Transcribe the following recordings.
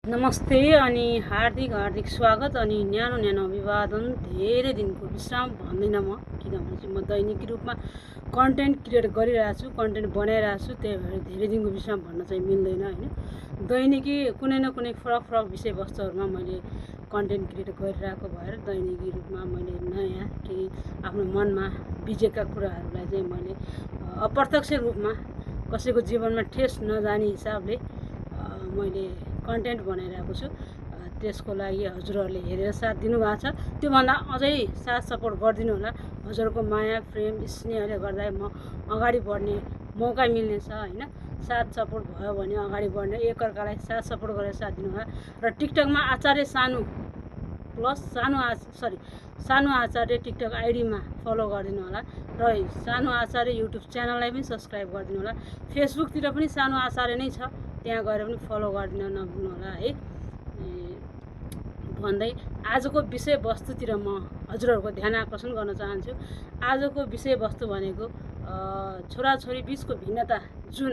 नमस्ते अनि हार्दिक हार्दिक स्वागत अनि न्यानो अभिवादन। धेरै दिनको विश्राम भन्दिनँ म, किनभने चाहिँ म दैनिक रूपमा कन्टेन्ट क्रिएट गरिरहेको छु, कन्टेन्ट बनाइरहेको छु। त्यही भएर धेरै दिनको विश्राम भन्न चाहिँ मिल्दैन हैन। दैनिकी कुनै न कुनै फरक विषयवस्तुहरूमा मैले कन्टेन्ट क्रिएट गरिरहेको भएर दैनिकी रूपमा मैले नयाँ केही आफ्नो मनमा बिजेका कुराहरूलाई चाहिँ मैले अप्रत्यक्ष रूपमा कसैको जीवनमा ठेस नजाने हिसाबले मैले कन्टेन्ट बनाइरहेको छु। त्यसको लागि हजुरहरूले हेरेर साथ दिनुभएको छ। त्योभन्दा अझै साथ सपोर्ट गरिदिनु होला। हजुरको माया प्रेम स्नेहले गर्दा म अगाडि बढ्ने मौका मिल्नेछ हैन। साथ सपोर्ट भयो भने अगाडि बढ्ने, एकअर्कालाई साथ सपोर्ट गरेर साथ दिनु होला। र टिकटकमा आचार्य सानु प्लस सानु आचार्य टिकटक आइडीमा फलो गरिदिनु होला। र सानु आचार्य युट्युब च्यानललाई पनि सब्सक्राइब गरिदिनु होला। फेसबुकतिर पनि सानु आचार्य नै छ, त्यहाँ गएर पनि फलो गरिदिन नभुल्नु होला है। भन्दै आजको विषयवस्तुतिर म हजुरहरूको ध्यान आकर्षण गर्न चाहन्छु। आजको विषयवस्तु भनेको छोराछोरी बिचको भिन्नता, जुन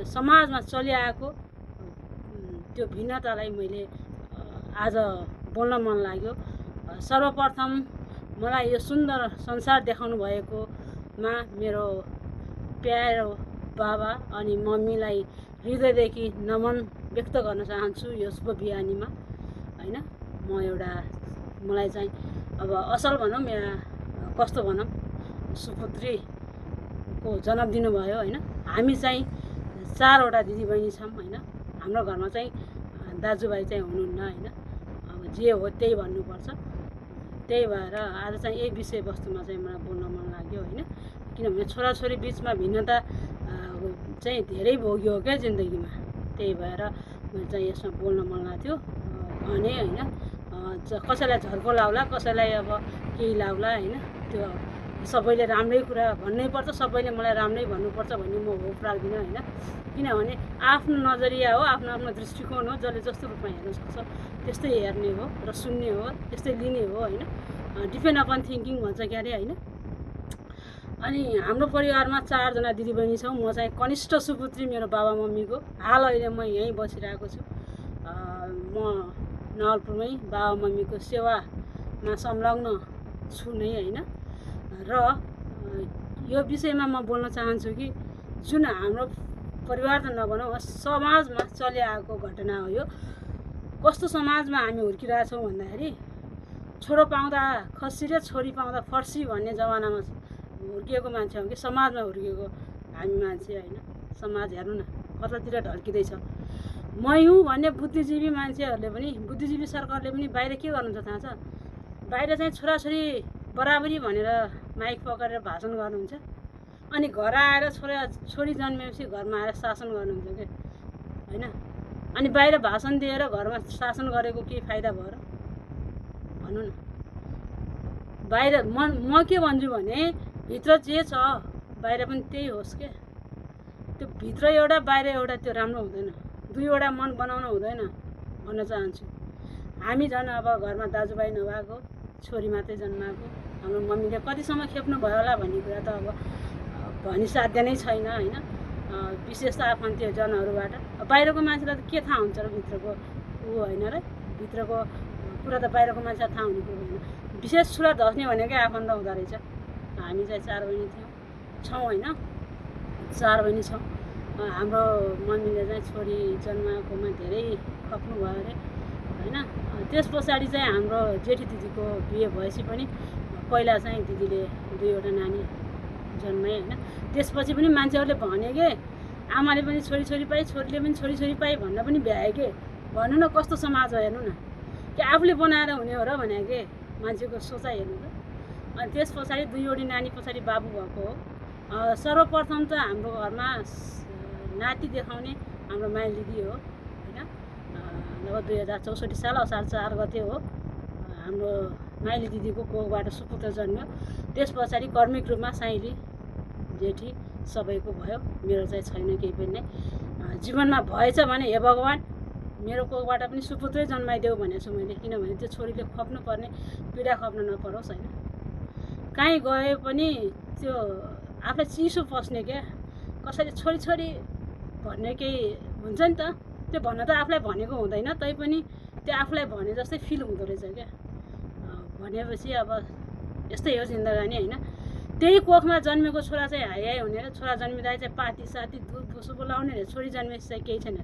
समाजमा चलिआएको त्यो भिन्नतालाई मैले आज बोल्न मन लाग्यो। सर्वप्रथम मलाई यो सुन्दर संसार देखाउनु भएकोमा मेरो प्यारो बाबा अनि मम्मीलाई हृदयदेखि नमन व्यक्त गर्न चाहन्छु यो शुभ बिहानीमा हैन। मलाई चाहिँ अब असल भनौँ या कस्तो भनौँ, सुपुत्रीको जन्म दिनुभयो हैन। हामी चाहिँ 4वटा दिदीबहिनी छौँ हैन। हाम्रो घरमा चाहिँ दाजुभाइ चाहिँ हुनुहुन्न हैन। अब जे हो त्यही भन्नुपर्छ। त्यही भएर आज चाहिँ यही विषयवस्तुमा चाहिँ मलाई बोल्न मन लाग्यो हैन। किनभने छोराछोरी बिचमा भिन्नता चाहिँ धेरै भोग्यो हो क्या जिन्दगीमा। त्यही भएर मैले चाहिँ यसमा बोल्न मन लाग्थ्यो भने हैन। कसैलाई झर्को लाउला, कसैलाई अब केही लाउला हैन। त्यो सबैले राम्रै कुरा भन्नै पर्छ, सबैले मलाई राम्रै भन्नुपर्छ भन्ने म होप राख्दिनँ हैन। किनभने आफ्नो नजरिया हो, आफ्नो आफ्नो दृष्टिकोण हो। जसले जस्तो रूपमा हेर्न सक्छ त्यस्तै हेर्ने हो र सुन्ने हो, त्यस्तै लिने हो हैन। डिपेन्ड अपन थिङ्किङ भन्छ क्यारे हैन। अनि हाम्रो परिवारमा 4जना दिदीबहिनी छौँ। म चाहिँ कनिष्ठ सुपुत्री मेरो बाबा मम्मीको। हाल अहिले म यहीँ बसिरहेको छु। म नवलपुरमै बाबा मम्मीको सेवामा संलग्न छु नै हैन। र यो विषयमा म बोल्न चाहन्छु कि जुन हाम्रो परिवार त नभनौँ, समाजमा चलिआएको घटना हो यो। कस्तो समाजमा हामी हुर्किरहेछौँ भन्दाखेरि छोरो पाउँदा खसी र छोरी पाउँदा फर्सी भन्ने जमानामा हुर्किएको मान्छे हो कि समाजमा हुर्किएको हामी मान्छे हैन। समाज हेर्नु न कतातिर ढल्किँदैछ। मै हुँ भन्ने बुद्धिजीवी मान्छेहरूले पनि, बुद्धिजीवी सरकारले पनि बाहिर के गर्नुहुन्छ थाहा छ? बाहिर चाहिँ छोराछोरी बराबरी भनेर माइक पकडेर भाषण गर्नुहुन्छ। अनि घर आएर छोरी जन्मेपछि घरमा आएर शासन गर्नुहुन्छ क्या हैन। अनि बाहिर भाषण दिएर घरमा शासन गरेको केही फाइदा भयो र? भन्नु न। बाहिर म के भन्छु भने भित्र जे छ बाहिर पनि त्यही होस् क्या। त्यो भित्र एउटा बाहिर एउटा त्यो राम्रो हुँदैन। दुईवटा मन बनाउन हुँदैन भन्न चाहन्छु। हामी झन् अब घरमा दाजुभाइ नभएको छोरी मात्रै जन्माएको, हाम्रो मम्मीले कतिसम्म खेप्नु भयो होला भन्ने कुरा त अब भनिसाध्य नै छैन हैन। विशेष त आफन्तीय जनहरूबाट बाहिरको मान्छेलाई त के थाहा हुन्छ र भित्रको होइन र? भित्रको कुरा त बाहिरको मान्छेलाई थाहा हुने कुरो होइन। विशेष छुरा धस्ने भनेकै आफन्त हुँदो रहेछ। हामी चाहिँ 4 बहिनी छौँ होइन। 4 बहिनी छौँ। हाम्रो मम्मीले चाहिँ छोरी जन्माएकोमा धेरै खप्नु भयो अरे होइन। त्यस पछाडि चाहिँ हाम्रो जेठी दिदीको बिहे भएपछि पनि पहिला चाहिँ दिदीले 2वटा नानी जन्माए होइन। त्यसपछि पनि मान्छेहरूले भने के आमाले पनि छोरी पाए, छोरीले पनि छोरी पाए भन्न पनि भ्याए के। भन्नु न कस्तो समाज हो हेर्नु न। कि आफूले बनाएर हुने हो र भने के मान्छेको सोचाइ हेर्नु त। अनि त्यस पछाडि 2वटी नानी पछाडि बाबु भएको हो। सर्वप्रथम त हाम्रो घरमा नाति देखाउने हाम्रो माइली दिदी हो होइन। लगभग 2064 साल असार 4 गते हो हाम्रो माइली दिदीको कोखबाट सुपुत्र जन्म्यो। त्यस पछाडि कर्मिक रूपमा साइली जेठी सबैको भयो। मेरो चाहिँ छैन केही पनि नै। जीवनमा भएछ भने हे भगवान् मेरो कोखबाट पनि सुपुत्रै जन्माइदेऊ भनेको छु मैले। किनभने त्यो छोरीले खप्नु पर्ने पीडा खप्न नपरोस् होइन। कहीँ गए पनि त्यो आफूलाई चिसो पस्ने क्या। कसैले छोरी भन्ने केही हुन्छ नि त। त्यो भन्न त आफूलाई भनेको हुँदैन, तैपनि त्यो आफूलाई भने जस्तै फिल हुँदो रहेछ क्या। भनेपछि अब यस्तै हो जिन्दगानी होइन। त्यही कोखमा जन्मेको छोरा चाहिँ हाई हाई हुने र छोरा जन्मिँदा चाहिँ पाती साती दुध भुसु बोलाउने रे, छोरी जन्मेपछि चाहिँ केही छैन।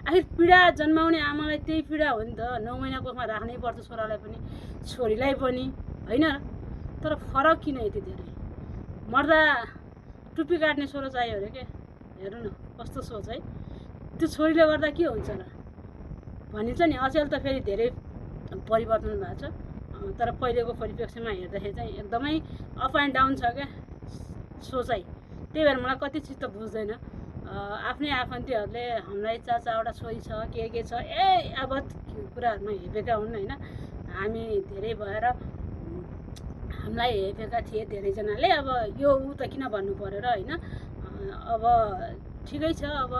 आखिर पीडा जन्माउने आमालाई त्यही पीडा हो नि त, 9 महिना कोखमा राख्नै पर्छ छोरालाई पनि छोरीलाई पनि होइन। तर फरक किन यति धेरै? मर्दा टुप्पी काट्ने छोरो चाहियो अरे क्या। हेर्नु न कस्तो सोच है। त्यो छोरीले गर्दा के हुन्छ र भनिन्छ नि। अचेल त फेरि धेरै परिवर्तन भएको छ, तर पहिलेको परिप्रेक्ष्यमा हेर्दाखेरि चाहिँ एकदमै अप एन्ड डाउन छ क्या सोचाइ। त्यही भएर मलाई कति चित्त बुझ्दैन। आफ्नै आफन्तीहरूले हामीलाई चाचावटा छोरी छ के छ अब कुराहरूमा हेपेका हुन् होइन। हामी धेरै भएर हामीलाई हेपेका थिए धेरैजनाले। अब यो ऊ त किन भन्नु पऱ्यो र होइन। अब ठिकै छ। अब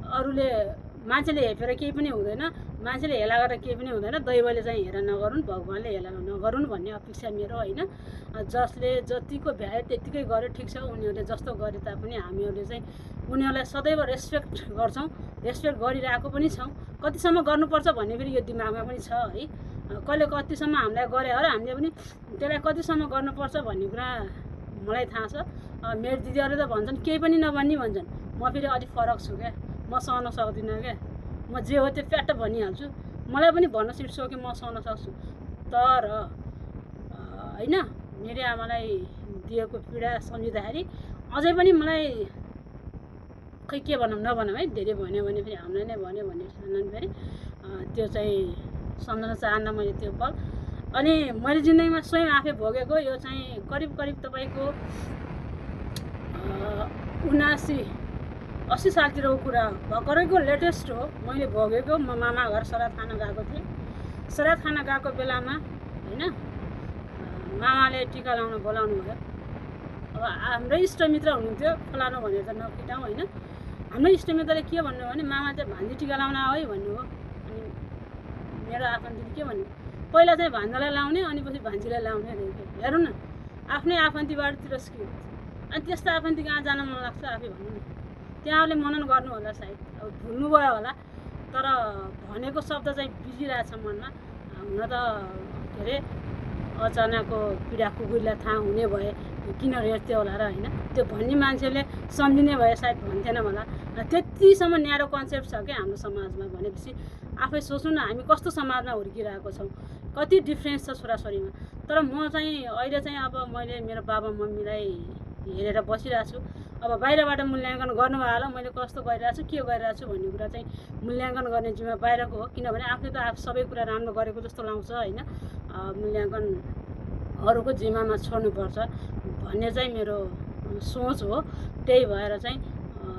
अरूले मान्छेले हेपेर केही पनि हुँदैन, मान्छेले हेला गरेर केही पनि हुँदैन। दैवले चाहिँ हेला नगरून्, भगवान्ले हेला नगरून् भन्ने अपेक्षा मेरो होइन। जसले जतिको भ्याए त्यतिकै गर्यो ठिक छ। उनीहरूले जस्तो गरे तापनि हामीहरूले चाहिँ उनीहरूलाई सदैव रेस्पेक्ट गर्छौँ, रेस्पेक्ट गरिरहेको पनि छौँ। कतिसम्म गर्नुपर्छ भन्ने फेरि यो दिमागमा पनि छ है। कहिले कतिसम्म हामीलाई गरे हो र हामीले पनि त्यसलाई कतिसम्म गर्नुपर्छ भन्ने कुरा मलाई थाहा छ। मेरो दिदीहरूले त भन्छन् केही पनि नभन्ने भन्छन्। म फेरि अलिक फरक छु क्या। म सहन सक्दिनँ क्या। म जे हो त्यो फ्याट्ट भनिहाल्छु। मलाई पनि भन्न सिक्छु कि म सहन सक्छु। तर होइन मेरो आमालाई दिएको पीडा सम्झिँदाखेरि अझै पनि मलाई खै के भनौँ नभनौँ है। धेरै भन्यो भने फेरि हामीलाई नै भन्यो भन्ने ठान्छन् फेरि। त्यो चाहिँ सम्झन चाहन्न मैले त्यो पल। अनि मैले जिन्दगीमा स्वयं आफै भोगेको यो चाहिँ करिब तपाईँको 79-80 सालतिरको कुरा हो। भर्खरैको लेटेस्ट हो मैले भोगेको। म मामा घर सराद खान गएको थिएँ। सराद खान गएको बेलामा होइन मामाले टिका लाउन बोलाउनु भयो। अब हाम्रै इष्टमित्र हुनुहुन्थ्यो, फलानु भनेर त नकिटाउँ होइन। हाम्रो इष्टमित्रले के भन्नु भने मामा चाहिँ भान्जी टिका लाउन आऊ है भन्नु हो। अनि मेरो आफन्तीले के भन्नु, पहिला चाहिँ भान्जालाई लाउने अनि पछि भान्जीलाई लाउने अरे। हेरौँ न, आफ्नै आफन्तीबाट तिरस्कृत। अनि त्यस्तो आफन्ती कहाँ जान मन लाग्छ आफै भन्नु न। त्यहाँले मनन गर्नु होला सायद, अब भुल्नुभयो होला। तर भनेको शब्द चाहिँ बिजिरहेछ मनमा। हुन त के अरे अचानकको पीडा कुकुरलाई थाहा हुने भए किन रेट्थ्यो होला र होइन। त्यो भन्ने मान्छेले सम्झिने भए सायद भन्थेन होला। त्यतिसम्म न्यारो कन्सेप्ट छ क्या हाम्रो समाजमा। भनेपछि आफै सोच्नु न हामी कस्तो समाजमा हुर्किरहेको छौँ, कति डिफ्रेन्स छ छोराछोरीमा। तर म चाहिँ अहिले चाहिँ अब मैले मेरो बाबा मम्मीलाई हेरेर बसिरहेको छु। अब बाहिरबाट मूल्याङ्कन गर्नुभयो होला मैले कस्तो गरिरहेको छु के गरिरहेको छु भन्ने कुरा चाहिँ मूल्याङ्कन गर्ने जिम्मा बाहिरको हो। किनभने आफूले त आफू सबै कुरा राम्रो गरेको जस्तो लाउँछ होइन। मूल्याङ्कन अरूको जिम्मामा छोड्नुपर्छ भन्ने चाहिँ मेरो सोच हो। त्यही भएर चाहिँ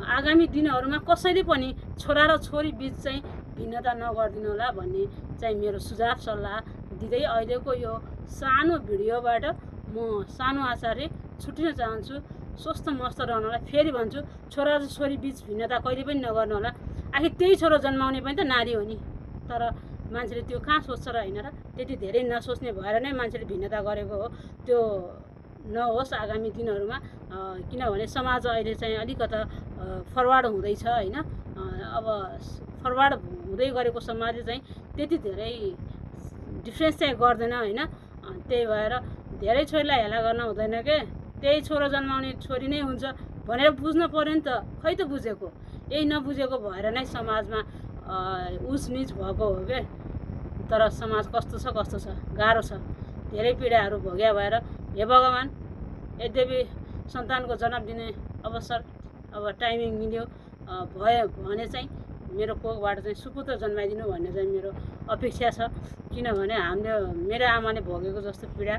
आगामी दिनहरूमा कसैले पनि छोरा र छोरी बिच चाहिँ भिन्नता नगरिदिनु होला भन्ने चाहिँ मेरो सुझाव सल्लाह दिँदै अहिलेको यो सानो भिडियोबाट म सानो आचार्य छुट्टिन चाहन्छु। स्वस्थ मस्त रहनलाई फेरि भन्छु, छोरा र छोरी बिच भिन्नता कहिले पनि नगर्नु होला। आखिर त्यही छोरो जन्माउने पनि त नारी हो नि। तर मान्छेले त्यो कहाँ सोच्छ र होइन र। त्यति धेरै नसोच्ने भएर नै मान्छेले भिन्नता गरेको हो। त्यो नहोस् आगामी दिनहरूमा। किनभने समाज अहिले चाहिँ अलिकता फरवार्ड हुँदैछ होइन। अब फरवार्ड हुँदै गरेको समाजले चाहिँ त्यति धेरै डिफ्रेन्स चाहिँ गर्दैन होइन। त्यही भएर धेरै छोरीलाई हेला गर्न हुँदैन के। त्यही छोरो जन्माउने छोरी नै हुन्छ भनेर बुझ्न पऱ्यो नि त। खै त बुझेको। यही नबुझेको भएर नै समाजमा उच निच भएको हो क्या। तर समाज कस्तो छ गाह्रो छ। धेरै पीडाहरू भोग्या भएर हे भगवान् यद्यपि सन्तानको जन्म दिने अवसर अब टाइमिङ मिल्यो भयो भने चाहिँ मेरो कोखबाट चाहिँ सुपुत्र जन्माइदिनु भन्ने चाहिँ मेरो अपेक्षा छ। किनभने हामीले मेरो आमाले भोगेको जस्तो पीडा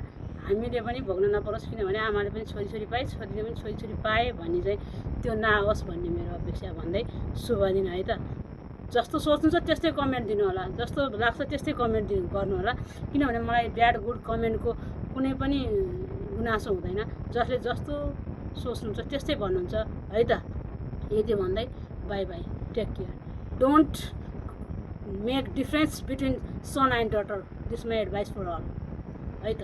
हामीले पनि भोग्न नपरोस्। किनभने आमाले पनि छोरीछोरी पाए, छोरीले पनि छोरीछोरी पाए भन्ने चाहिँ त्यो नहोस् भन्ने मेरो अपेक्षा भन्दै शुभ दिन है त। जस्तो सोच्नुहुन्छ त्यस्तै कमेन्ट दिनु होला, जस्तो लाग्छ त्यस्तै कमेन्ट गर्नु होला। किनभने मलाई ब्याड गुड कमेन्टको कुनै पनि गुनासो हुँदैन। जसले जस्तो सोच्नुहुन्छ त्यस्तै भन्नुहुन्छ है त। यति भन्दै bye bye, take care, don't make difference between son and daughter. This my advice for all है त।